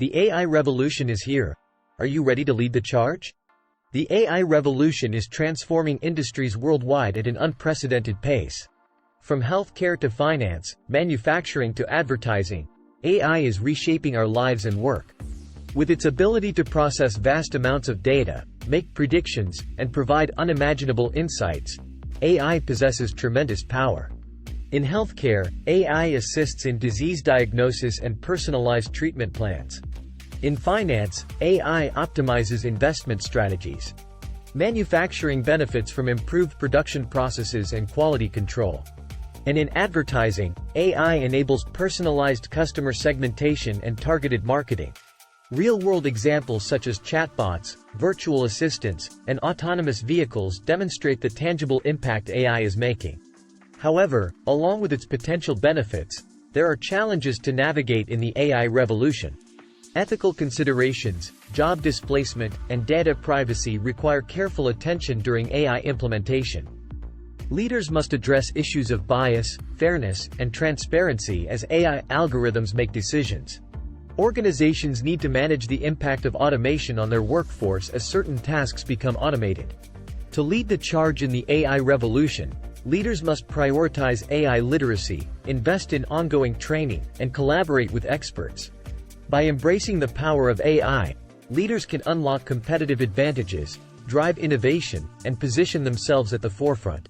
The AI revolution is here. Are you ready to lead the charge? The AI revolution is transforming industries worldwide at an unprecedented pace. From healthcare to finance, manufacturing to advertising, AI is reshaping our lives and work. With its ability to process vast amounts of data, make predictions, and provide unimaginable insights, AI possesses tremendous power. In healthcare, AI assists in disease diagnosis and personalized treatment plans. In finance, AI optimizes investment strategies. Manufacturing benefits from improved production processes and quality control. And in advertising, AI enables personalized customer segmentation and targeted marketing. Real-world examples such as chatbots, virtual assistants, and autonomous vehicles demonstrate the tangible impact AI is making. However, along with its potential benefits, there are challenges to navigate in the AI revolution. Ethical considerations, job displacement, and data privacy require careful attention during AI implementation. Leaders must address issues of bias, fairness, and transparency as AI algorithms make decisions. Organizations need to manage the impact of automation on their workforce as certain tasks become automated. To lead the charge in the AI revolution, leaders must prioritize AI literacy, invest in ongoing training, and collaborate with experts. By embracing the power of AI, leaders can unlock competitive advantages, drive innovation, and position themselves at the forefront.